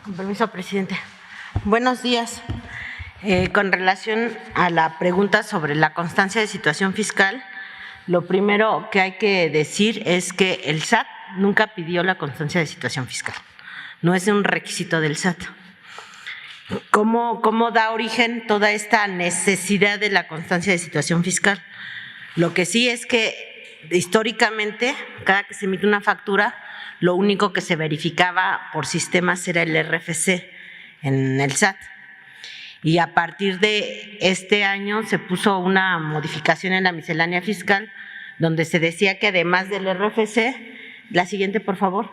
Con permiso, presidente. Buenos días. Con relación a la pregunta sobre la constancia de situación fiscal, lo primero que hay que decir es que el SAT nunca pidió la constancia de situación fiscal. No es un requisito del SAT. ¿Cómo da origen toda esta necesidad de la constancia de situación fiscal? Lo que sí es que históricamente, cada que se emite una factura, lo único que se verificaba por sistemas era el RFC en el SAT. Y a partir de este año se puso una modificación en la miscelánea fiscal donde se decía que además del RFC, la siguiente por favor,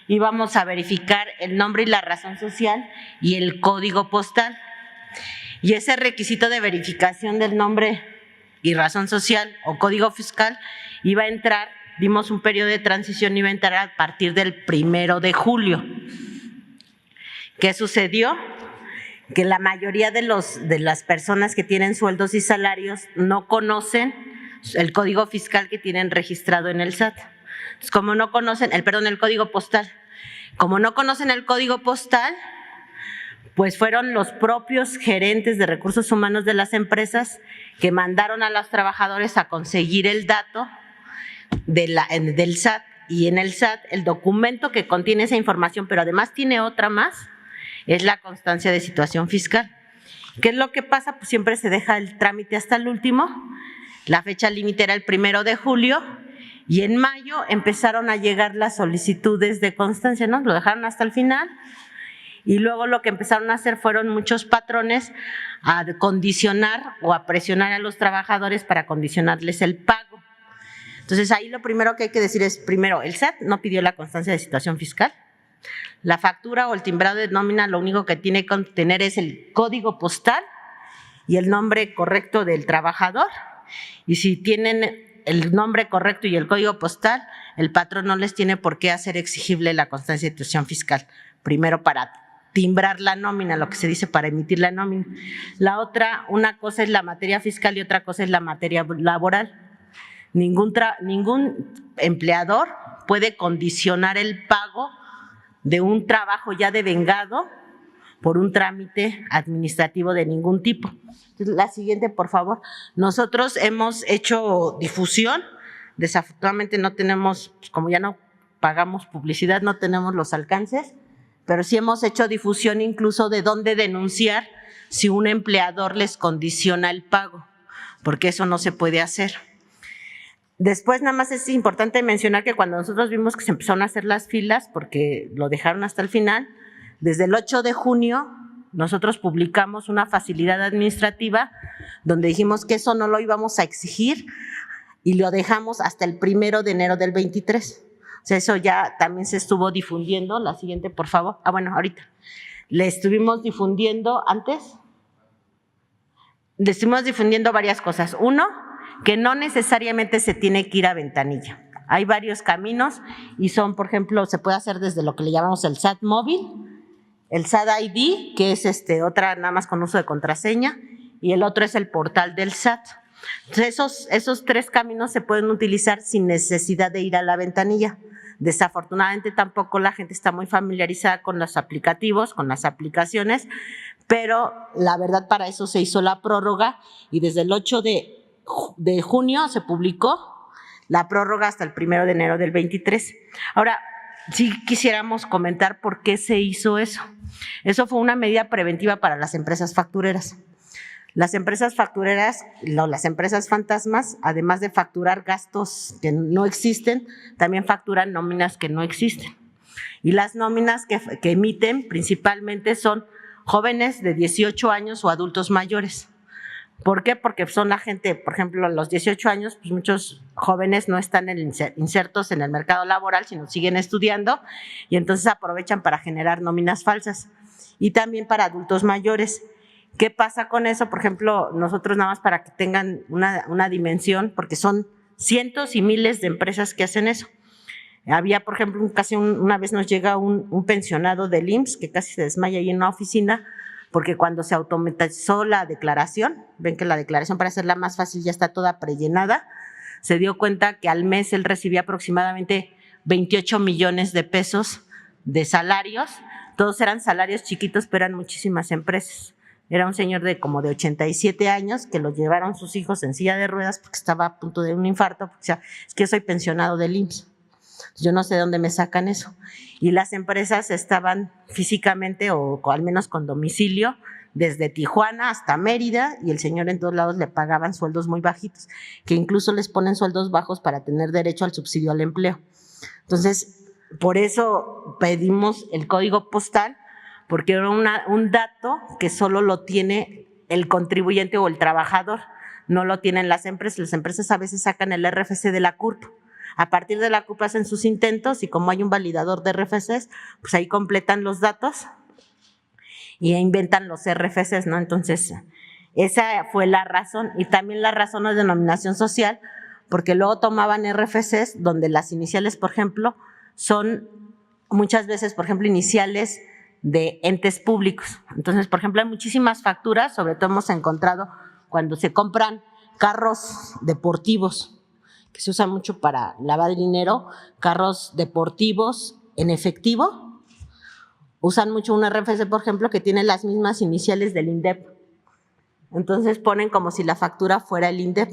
íbamos a verificar el nombre y la razón social y el código postal. Y ese requisito de verificación del nombre y razón social o código fiscal iba a entrar, dimos un periodo de transición, iba a entrar a partir del 1 de julio. ¿Qué sucedió? Que la mayoría de las personas que tienen sueldos y salarios no conocen el código fiscal que tienen registrado en el SAT. Entonces, como no conocen, el código postal. Como no conocen el código postal, pues fueron los propios gerentes de recursos humanos de las empresas que mandaron a los trabajadores a conseguir el dato del SAT, y en el SAT el documento que contiene esa información, pero además tiene otra más, es la constancia de situación fiscal. ¿Qué es lo que pasa? Pues siempre se deja el trámite hasta el último, la fecha límite era el 1 de julio y en mayo empezaron a llegar las solicitudes de constancia, ¿no? Lo dejaron hasta el final. Y luego lo que empezaron a hacer fueron muchos patrones a condicionar o a presionar a los trabajadores para condicionarles el pago. Entonces, ahí lo primero que hay que decir es, primero, el SAT no pidió la constancia de situación fiscal. La factura o el timbrado de nómina lo único que tiene que contener es el código postal y el nombre correcto del trabajador. Y si tienen el nombre correcto y el código postal, el patrón no les tiene por qué hacer exigible la constancia de situación fiscal. Primero para timbrar la nómina, lo que se dice para emitir la nómina. La otra, una cosa es la materia fiscal y otra cosa es la materia laboral. Ningún empleador puede condicionar el pago de un trabajo ya devengado por un trámite administrativo de ningún tipo. La siguiente, por favor. Nosotros hemos hecho difusión, desafortunadamente no tenemos, como ya no pagamos publicidad, no tenemos los alcances, pero sí hemos hecho difusión incluso de dónde denunciar si un empleador les condiciona el pago, porque eso no se puede hacer. Después, nada más es importante mencionar que cuando nosotros vimos que se empezaron a hacer las filas, porque lo dejaron hasta el final, desde el 8 de junio nosotros publicamos una facilidad administrativa donde dijimos que eso no lo íbamos a exigir y lo dejamos hasta el 1 de enero del 23. O sea, eso ya también se estuvo difundiendo. La siguiente, por favor. Bueno, ahorita. Le estuvimos difundiendo varias cosas. Uno, que no necesariamente se tiene que ir a ventanilla. Hay varios caminos y son, por ejemplo, se puede hacer desde lo que le llamamos el SAT móvil, el SAT ID, que es otra nada más con uso de contraseña, y el otro es el portal del SAT. Entonces, esos tres caminos se pueden utilizar sin necesidad de ir a la ventanilla. Desafortunadamente tampoco la gente está muy familiarizada con los aplicativos, con las aplicaciones, pero la verdad para eso se hizo la prórroga y desde el 8 de junio se publicó la prórroga hasta el 1 de enero del 23. Ahora, sí quisiéramos comentar por qué se hizo eso. Eso fue una medida preventiva para las empresas factureras. Las empresas factureras, las empresas fantasmas, además de facturar gastos que no existen, también facturan nóminas que no existen. Y las nóminas que emiten principalmente son jóvenes de 18 años o adultos mayores. ¿Por qué? Porque son la gente, por ejemplo, a los 18 años, pues muchos jóvenes no están insertos en el mercado laboral, sino siguen estudiando y entonces aprovechan para generar nóminas falsas. Y también para adultos mayores. ¿Qué pasa con eso? Por ejemplo, nosotros nada más para que tengan una dimensión, porque son cientos y miles de empresas que hacen eso. Había, por ejemplo, una vez nos llega un pensionado del IMSS que casi se desmaya ahí en una oficina, porque cuando se automatizó la declaración, ven que la declaración para hacerla más fácil ya está toda prellenada, se dio cuenta que al mes él recibía aproximadamente 28 millones de pesos de salarios, Todos eran salarios chiquitos, pero eran muchísimas empresas. Era un señor de como de 87 años que lo llevaron sus hijos en silla de ruedas porque estaba a punto de un infarto. Porque, o sea, es que yo soy pensionado del IMSS. Yo no sé de dónde me sacan eso. Y las empresas estaban físicamente o al menos con domicilio desde Tijuana hasta Mérida, y el señor en todos lados le pagaban sueldos muy bajitos, que incluso les ponen sueldos bajos para tener derecho al subsidio al empleo. Entonces, por eso pedimos el código postal, porque era un dato que solo lo tiene el contribuyente o el trabajador, no lo tienen las empresas. Las empresas a veces sacan el RFC de la CURP. A partir de la CURP hacen sus intentos y como hay un validador de RFCs, pues ahí completan los datos y inventan los RFCs, ¿no? Entonces, esa fue la razón, y también la razón de denominación social, porque luego tomaban RFCs donde las iniciales, por ejemplo, son muchas veces, por ejemplo, iniciales de entes públicos. Entonces, por ejemplo, hay muchísimas facturas, sobre todo hemos encontrado cuando se compran carros deportivos, que se usa mucho para lavar dinero, carros deportivos en efectivo, usan mucho un RFC, por ejemplo, que tiene las mismas iniciales del INDEP. Entonces ponen como si la factura fuera el INDEP.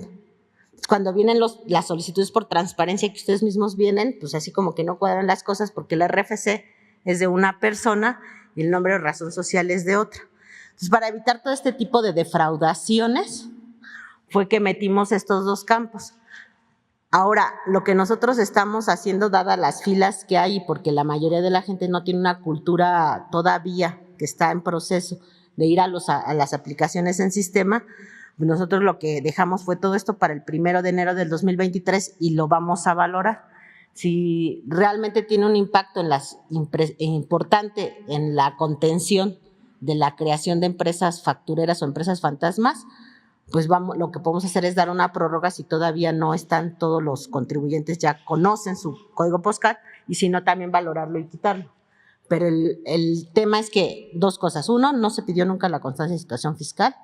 Cuando vienen las solicitudes por transparencia que ustedes mismos vienen, pues así como que no cuadran las cosas porque el RFC es de una persona y el nombre o razón social es de otra. Entonces, para evitar todo este tipo de defraudaciones, fue que metimos estos dos campos. Ahora, lo que nosotros estamos haciendo, dadas las filas que hay, porque la mayoría de la gente no tiene una cultura todavía que está en proceso de ir a las aplicaciones en sistema, nosotros lo que dejamos fue todo esto para el 1 de enero del 2023 y lo vamos a valorar. Si realmente tiene un impacto importante en la contención de la creación de empresas factureras o empresas fantasmas, pues lo que podemos hacer es dar una prórroga si todavía no están todos los contribuyentes, ya conocen su código postal, y si no, también valorarlo y quitarlo. Pero el tema es que dos cosas. Uno, no se pidió nunca la constancia de situación fiscal.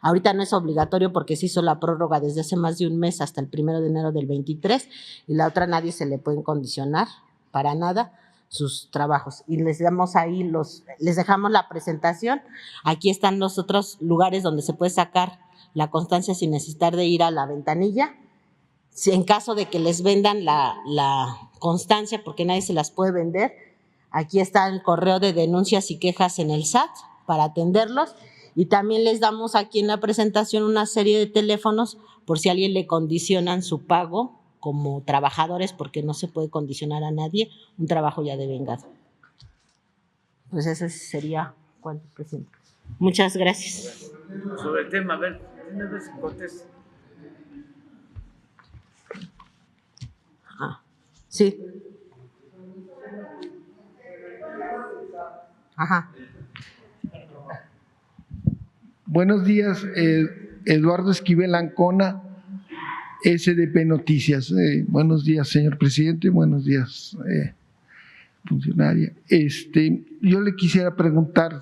Ahorita no es obligatorio porque se hizo la prórroga desde hace más de un mes hasta el 1 de enero del 23, y la otra, nadie se le puede condicionar para nada sus trabajos. Y les damos ahí les dejamos la presentación. Aquí están los otros lugares donde se puede sacar la constancia sin necesitar de ir a la ventanilla. Si en caso de que les vendan la constancia, porque nadie se las puede vender, aquí está el correo de denuncias y quejas en el SAT para atenderlos, y también les damos aquí en la presentación una serie de teléfonos por si a alguien le condicionan su pago como trabajadores, porque no se puede condicionar a nadie un trabajo ya devengado. Pues eso sería cuanto presento. Muchas gracias. Sobre el tema, a ver, una vez contesta. Sí. Ajá. Buenos días, Eduardo Esquivel Ancona, SDP Noticias. Buenos días, señor presidente, buenos días, funcionaria. Yo le quisiera preguntar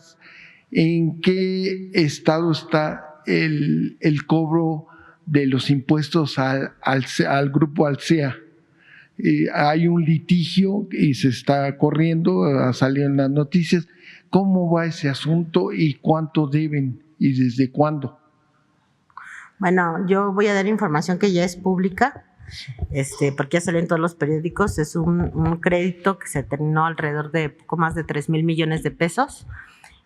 en qué estado está el cobro de los impuestos al grupo Alsea. Hay un litigio y se está corriendo, ha salido en las noticias. ¿Cómo va ese asunto y cuánto deben y desde cuándo? Bueno, yo voy a dar información que ya es pública, porque ya salió en todos los periódicos. Es un crédito que se terminó alrededor de poco más de 3,000 millones de pesos.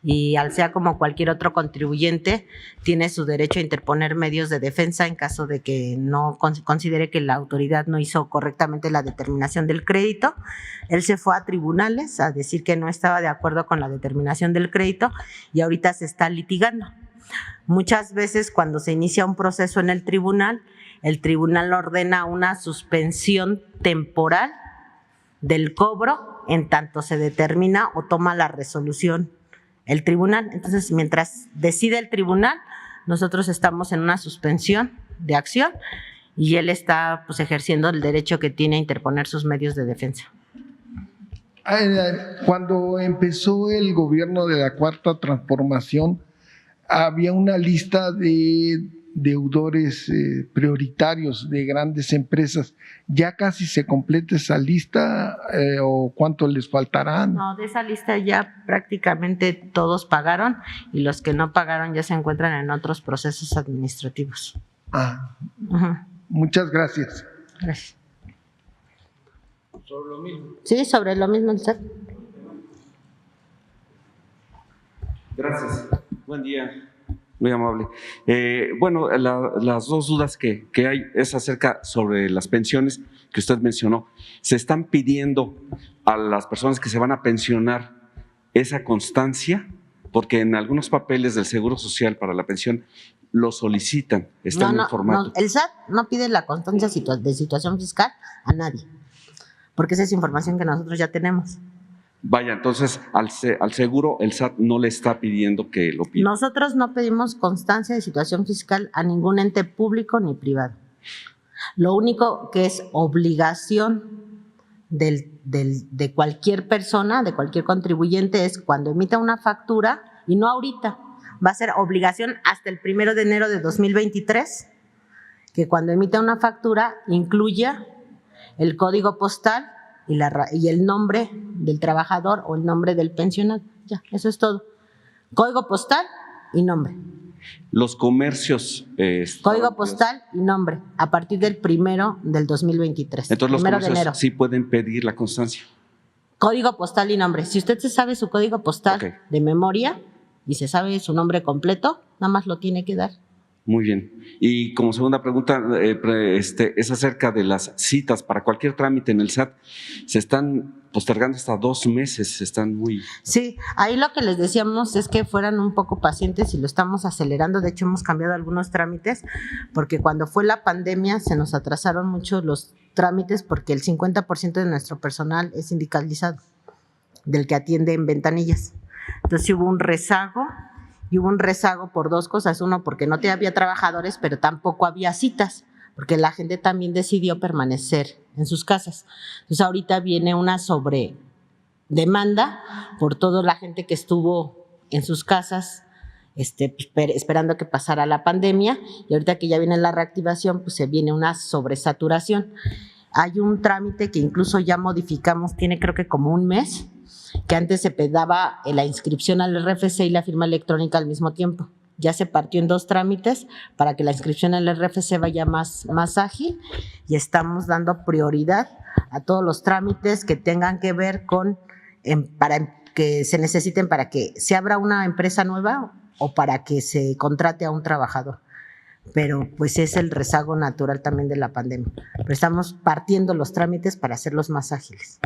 Y Alsea, como cualquier otro contribuyente, tiene su derecho a interponer medios de defensa en caso de que no considere que la autoridad no hizo correctamente la determinación del crédito. Él se fue a tribunales a decir que no estaba de acuerdo con la determinación del crédito y ahorita se está litigando. Muchas veces cuando se inicia un proceso en el tribunal ordena una suspensión temporal del cobro en tanto se determina o toma la resolución el tribunal. Entonces, mientras decide el tribunal, nosotros estamos en una suspensión de acción y él está pues ejerciendo el derecho que tiene a interponer sus medios de defensa. Cuando empezó el gobierno de la Cuarta Transformación, había una lista de deudores prioritarios de grandes empresas, ¿ya casi se completa esa lista o cuánto les faltarán? No, de esa lista ya prácticamente todos pagaron y los que no pagaron ya se encuentran en otros procesos administrativos. Ujú. Muchas gracias. Gracias. Sobre lo mismo. Sí, sobre lo mismo, ¿sí? Gracias. Buen día. Muy amable. Bueno, las dos dudas que hay es acerca sobre las pensiones que usted mencionó. ¿Se están pidiendo a las personas que se van a pensionar esa constancia? Porque en algunos papeles del Seguro Social para la pensión lo solicitan, están en formato. No, el SAT no pide la constancia de situación fiscal a nadie, porque esa es información que nosotros ya tenemos. Vaya, entonces al seguro el SAT no le está pidiendo que lo pida. Nosotros no pedimos constancia de situación fiscal a ningún ente público ni privado. Lo único que es obligación de cualquier persona, de cualquier contribuyente, es cuando emita una factura, y no ahorita, va a ser obligación hasta el 1 de enero de 2023, que cuando emita una factura incluya el código postal y el nombre del trabajador o el nombre del pensionado. Ya, eso es todo. Código postal y nombre. Los comercios. Código postal y nombre, a partir del 1 del 2023. Entonces los 1 de comercios enero. sí pueden pedir la constancia. Código postal y nombre. Si usted se sabe su código postal de memoria y se sabe su nombre completo, nada más lo tiene que dar. Muy bien. Y como segunda pregunta, es acerca de las citas para cualquier trámite en el SAT. Se están postergando hasta 2 meses, están muy… Sí, ahí lo que les decíamos es que fueran un poco pacientes y lo estamos acelerando. De hecho, hemos cambiado algunos trámites porque cuando fue la pandemia se nos atrasaron mucho los trámites porque el 50% de nuestro personal es sindicalizado, del que atiende en ventanillas. Entonces hubo un rezago. Y hubo un rezago por 2 cosas. Uno, porque no había trabajadores, pero tampoco había citas, porque la gente también decidió permanecer en sus casas. Entonces ahorita viene una sobredemanda por toda la gente que estuvo en sus casas esperando que pasara la pandemia, y ahorita que ya viene la reactivación, pues se viene una sobresaturación. Hay un trámite que incluso ya modificamos, tiene creo que como un mes, que antes se pedaba la inscripción al RFC y la firma electrónica al mismo tiempo. Ya se partió en 2 trámites para que la inscripción al RFC vaya más ágil, y estamos dando prioridad a todos los trámites que tengan que ver con, para que se necesiten para que se abra una empresa nueva o para que se contrate a un trabajador. Pero pues es el rezago natural también de la pandemia. Pero estamos partiendo los trámites para hacerlos más ágiles.